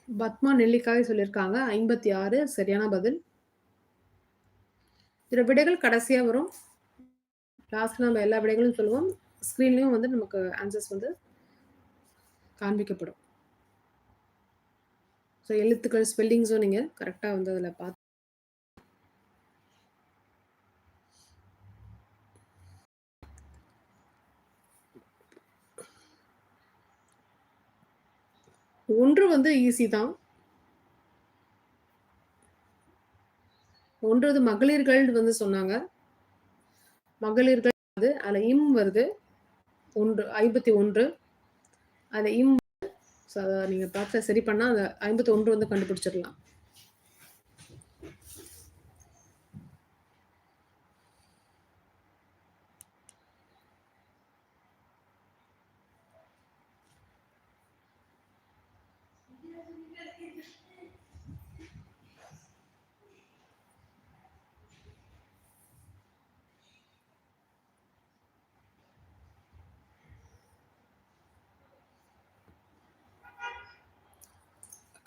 பத்மா நெல்லிக்காய் சொல்லியிருக்காங்க. 56 சரியான பதில். இதோட விடைகள் கடைசியா வரும். லாஸ்ட்ல நம்ம எல்லா விடைகளும் சொல்லுவோம். ஸ்க்ரீன்லயும் வந்து நமக்கு ஆன்சர்ஸ் வந்து காண்பிக்கப்படும். ஸோ எழுத்துக்கள், ஸ்பெல்லிங்ஸும் நீங்க கரெக்ட்டா வந்து அதில பார்த்து 1 வந்து ஈஸி தான். 1 வந்து மகளிர்கள் வந்து சொன்னாங்க. மகளிர்கள் அது அதில இம் வருது. 1 51 அதில இம் ஸோ அத நீங்க பார்த்து சரி பண்ணா அந்த 51 வந்து கண்டுபிடிச்சிடலாம்.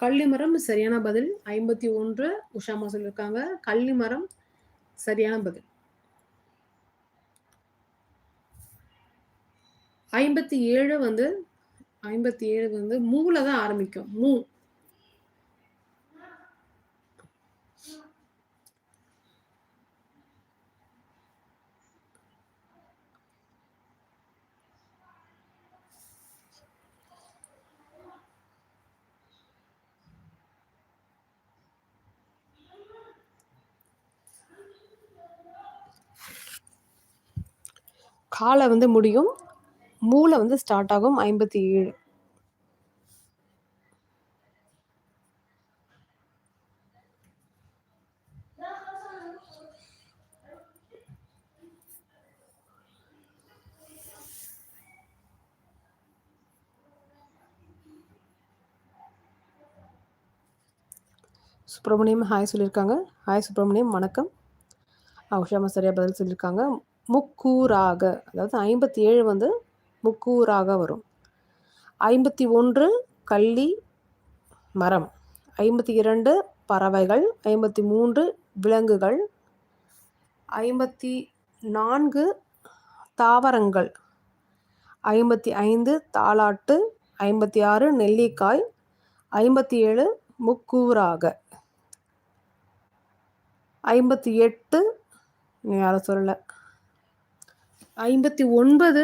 கள்ளிமரம் சரியான பதில். 51 உஷாமா சொல்லியிருக்காங்க. கள்ளிமரம் சரியான பதில். 57 வந்து 57 வந்து மூல தான் ஆரம்பிக்கும். மூ. கால வந்து முடியும். மூல வந்து ஸ்டார்ட் ஆகும் 57. சுப்பிரமணியம் ஹாய் சொல்லியிருக்காங்க. ஹாய் சுப்பிரமணியம் வணக்கம். உஷாமா சரியா பதில் சொல்லியிருக்காங்க. முக்கூறாக அதாவது 57 வந்து முக்கூறாக வரும். 51 கள்ளி மரம். 52 பறவைகள். 53 விலங்குகள். 54 தாவரங்கள். 55 தாலாட்டு. 56 நெல்லிக்காய். 57 முக்கூறாக. 58 யாரும் சொல்லல. 59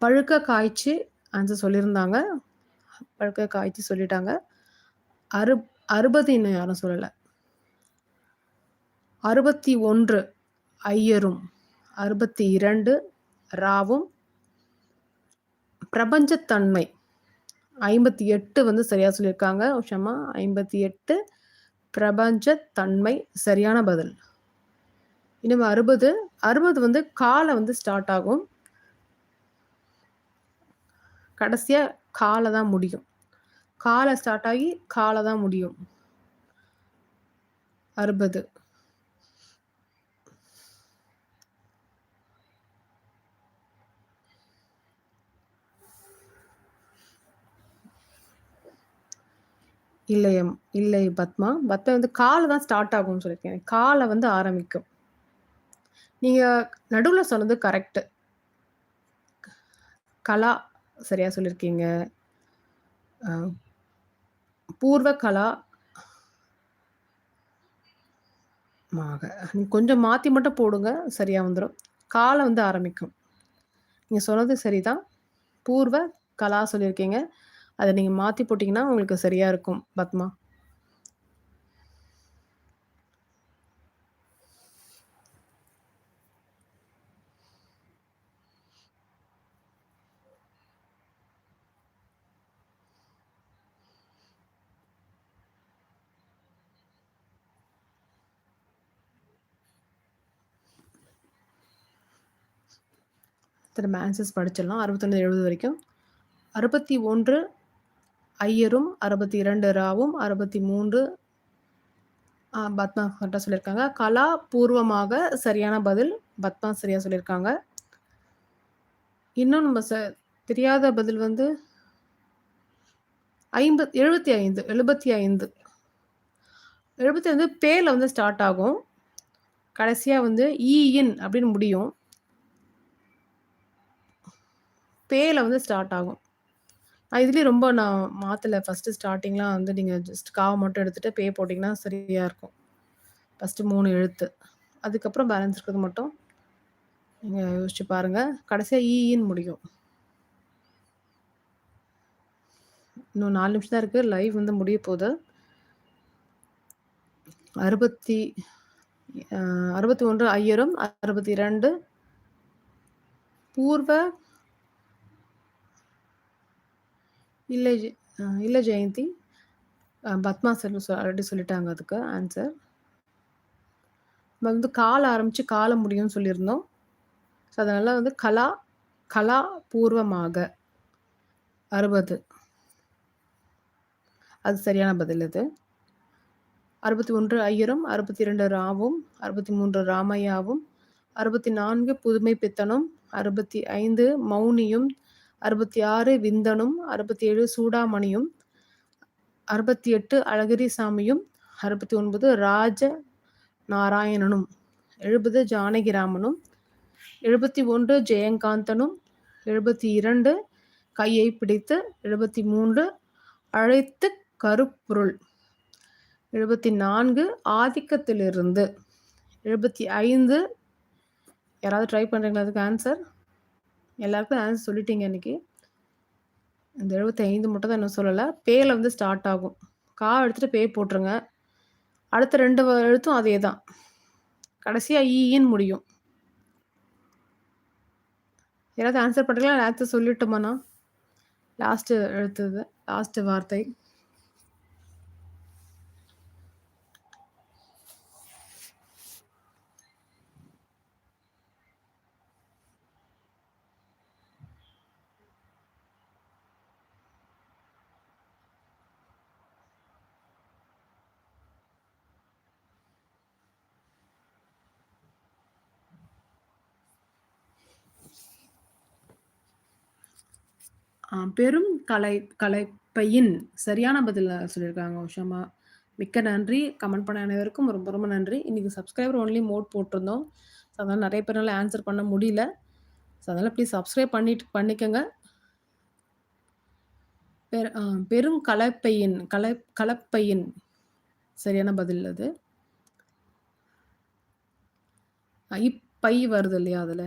பழுக்க காய்ச்சி ஆன்சர் சொல்லியிருந்தாங்க. பழுக்க காய்ச்சி சொல்லிட்டாங்க. 60 இன்னும் யாரும் சொல்லல. 61 ஐயரும். 62 ராவும். பிரபஞ்சத்தன்மை 58 வந்து சரியா சொல்லியிருக்காங்க உஷாமா. 58 பிரபஞ்சத்தன்மை சரியான பதில். இன்னும் 60 வந்து கால வந்து ஸ்டார்ட் ஆகும். கடைசியா கால தான் முடியும். கால ஸ்டார்ட் ஆகி கால தான் முடியும். 60 இல்லை பத்மா. பத்மா வந்து கால தான் ஸ்டார்ட் ஆகும்னு சொல்லியிருக்கேன். கால வந்து ஆரம்பிக்கும். நீங்க நடுவுல சொன்னது கரெக்ட். கலா சரியா சொல்லியிருக்கீங்க. பூர்வ கலா மாக. நீங்க கொஞ்சம் மாத்தி மட்டும் போடுங்க. சரியா வந்துரும். கால வந்து ஆரம்பிக்கும். நீங்க சொன்னது சரிதான். பூர்வ கலா சொல்லியிருக்கீங்க. அத நீங்க மாத்தி போட்டீங்கன்னா, உங்களுக்கு சரியா இருக்கும் பத்மா. திரும்ப ஆன்சர்ஸ் படிச்சிடலாம். 61, 70 வரைக்கும். 61 ஐயரும், 62 ராவும், 63 பத்மா கரெக்ட்டா சொல்லியிருக்காங்க. கலா பூர்வமாக சரியான பதில். பத்மா சரியா சொல்லியிருக்காங்க. இன்னும் நம்ம தெரியாத பதில் வந்து 75 75 75 பேல வந்து ஸ்டார்ட் ஆகும். கடைசியா வந்து இன் அப்படின்னு முடியும். பேல வந்து ஸ்டார்ட் ஆகும். இதுலயே ரொம்ப நான் மாத்தல. ஃபர்ஸ்ட்டு ஸ்டார்ட்டிங்லாம் வந்து நீங்க ஜஸ்ட் மட்டும் எடுத்துட்டு பே போட்டீங்கன்னா சரியா இருக்கும். ஃபர்ஸ்ட்டு 3 எழுத்து. அதுக்கப்புறம் பேலன்ஸ் இருக்கிறது மட்டும் நீங்க யோசிச்சு பாருங்க. கடைசியா ன்னு முடியும். இன்னும் 4 நிமிஷம் தான் இருக்கு. லைவ் வந்து முடிய போது. 61 ஐயரும், 62 பூர்வ இல்ல இல்ல ஜெயந்தி. பத்மா ஆல்ரெடி சொல்லிட்டாங்க அதுக்கு ஆன்சர். நம்ம வந்து கால ஆரம்பிச்சு கால முடியும்னு சொல்லியிருந்தோம். ஸோ அதனால வந்து கலா பூர்வமாக 60. அது சரியான பதில் இது. 61 ஐயரும், 62 ராவும், 63 ராமையாவும், 64 புதுமை பித்தனும், 65 மௌனியும், 66 விந்தனும், 67 சூடாமணியும், 68 அழகிரிசாமியும், 69 ராஜ நாராயணனும், 70 ஜானகிராமனும், 71 ஜெயகாந்தனும், 72 கையை பிடித்து, 73 அழைத்து கருப்பொருள், 74 ஆதிக்கத்திலிருந்து, 75 யாராவது ட்ரை பண்ணுறீங்களா அதுக்கு ஆன்சர்? எல்லாருக்கும் ஆன்சர் சொல்லிட்டீங்க இன்னைக்கு. இந்த 75 மட்டும் தான் இன்னும் சொல்லலை. பேல வந்து ஸ்டார்ட் ஆகும். எடுத்துட்டு பே போட்டுருங்க. அடுத்த 2 எழுத்தும் அதே தான். கடைசியா ன்னு முடியும். யாராவது ஆன்சர் பண்ணுறீங்களா? ஆன்சர் சொல்லிட்டோமாண்ணா? லாஸ்ட்டு எழுத்து லாஸ்ட்டு வார்த்தை. பெரும் கலைப்பையின் சரியான பதில் சொல்லியிருக்காங்க உஷாமா. மிக்க நன்றி. கமெண்ட் பண்ண அனைவருக்கும் ரொம்ப ரொம்ப நன்றி. இன்னைக்கு சப்ஸ்கிரைபர் ஒன்லி மோட் போட்டிருந்தோம். ஸோ அதனால் நிறைய பேரால ஆன்சர் பண்ண முடியல. ஸோ அதனால் ப்ளீஸ் சப்ஸ்கிரைப் பண்ணிக்கோங்க. பெரும் கலப்பையின் சரியான பதில் அது. இப்பை வருது இல்லையா அதில்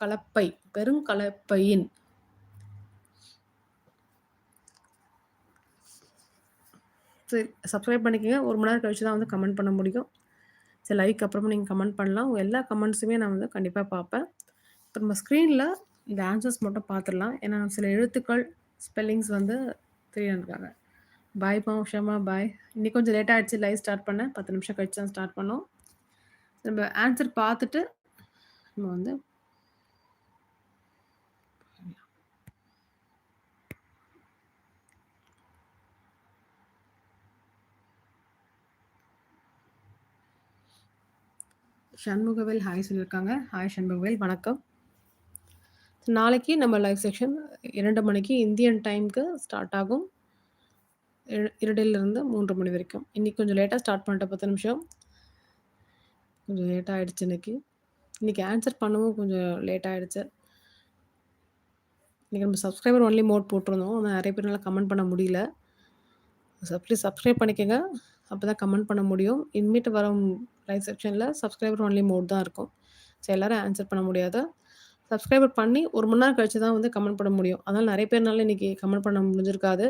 கலப்பை, பெருங்கலப்பையின். சரி, சப்ஸ்கிரைப் பண்ணிக்கோங்க. 1 மணி நேரம் கழிச்சு தான் வந்து கமெண்ட் பண்ண முடியும். சரி, லைக் அப்புறமா நீங்கள் கமெண்ட் பண்ணலாம். உங்கள் எல்லா கமெண்ட்ஸுமே நான் வந்து கண்டிப்பாக பார்ப்பேன். இப்போ நம்ம ஸ்க்ரீனில் இந்த ஆன்சர்ஸ் மட்டும் பார்த்துடலாம். ஏன்னா சில எழுத்துக்கள் ஸ்பெல்லிங்ஸ் வந்து தெரியாதுக்காங்க. பாய்ப்பா உஷாமா, பாய். இன்னைக்கு கொஞ்சம் லேட் ஆகிடுச்சு லைவ் ஸ்டார்ட் பண்ணேன். 10 நிமிஷம் கழிச்சு தான் ஸ்டார்ட் பண்ணோம். நம்ம ஆன்சர் பார்த்துட்டு நம்ம வந்து சண்முகவேல் ஹாய் சொல்லியிருக்காங்க. ஹாய் சண்முகவேல், வணக்கம். நாளைக்கு நம்ம லைவ் செக்ஷன் 2 மணிக்கு இந்தியன் டைமுக்கு ஸ்டார்ட் ஆகும். 2லிருந்து 3 மணி வரைக்கும். இன்றைக்கி கொஞ்சம் லேட்டாக ஸ்டார்ட் பண்ணிட்டேன். 10 நிமிஷம் கொஞ்சம் லேட்டாக ஆகிடுச்சு. இன்றைக்கி ஆன்சர் பண்ணவும் கொஞ்சம் லேட் ஆகிடுச்சு. இன்றைக்கி நம்ம சப்ஸ்கிரைபர் ஒன்லி மோட் போட்டிருந்தோம். ஆனால் நிறைய பேர்னால கமெண்ட் பண்ண முடியல. ப்ளீஸ் சப்ஸ்கிரைப் பண்ணிக்கோங்க. அப்போ தான் கமெண்ட் பண்ண முடியும். இனிமேட்டு வர லைவ் செக்ஷனில் சப்ஸ்கிரைபர் ஒன்லி மோட் தான் இருக்கும். ஸோ எல்லோரும் ஆன்சர் பண்ண முடியாது. சப்ஸ்கிரைபர் பண்ணி 1 மணி நேரம் கழிச்சு தான் வந்து கமெண்ட் பண்ண முடியும். அதனால் நிறைய பேர்னால இன்றைக்கி கமெண்ட் பண்ண முடிஞ்சிருக்காது.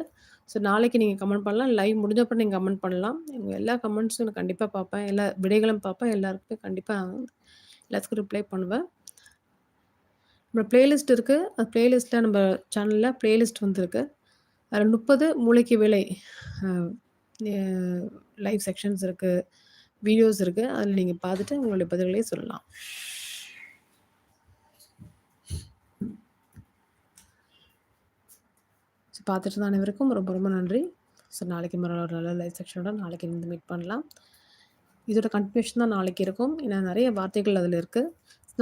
ஸோ நாளைக்கு நீங்கள் கமெண்ட் பண்ணலாம். லைவ் முடிஞ்சப்போ நீங்கள் கமெண்ட் பண்ணலாம். உங்கள் எல்லா கமெண்ட்ஸும் நான் கண்டிப்பாக பார்ப்பேன். எல்லா விடைகளும் பார்ப்பேன். எல்லாருக்குமே கண்டிப்பாக எல்லாத்துக்கும் ரிப்ளை பண்ணுவேன். நம்ம ப்ளேலிஸ்ட் இருக்குது. அந்த ப்ளேலிஸ்ட்டில் நம்ம சேனலில் ப்ளேலிஸ்ட் வந்துருக்கு. அதில் 30 மூளைக்கு வேலை லைவ் செக்ஷன்ஸ் இருக்குது, வீடியோஸ் இருக்குது. அதில் நீங்கள் பார்த்துட்டு உங்களுடைய பதில்களே சொல்லலாம். ஸோ பார்த்துட்டு தான் அனைவருக்கும் ரொம்ப ரொம்ப நன்றி. ஸோ நாளைக்கு ஒரு நல்ல லைவ் செக்ஷனோட நாளைக்கு இருந்து மீட் பண்ணலாம். இதோட கண்டினியூஷன் தான் நாளைக்கு இருக்கும். ஏன்னா நிறைய வார்த்தைகள் அதில் இருக்குது.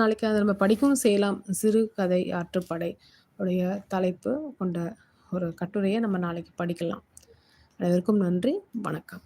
நாளைக்கு அதை நம்ம படிக்கவும் செய்யலாம். சிறு கதை ஆற்றுப்படை உடைய தலைப்பு கொண்ட ஒரு கட்டுரையை நம்ம நாளைக்கு படிக்கலாம். அனைவருக்கும் நன்றி. வணக்கம்.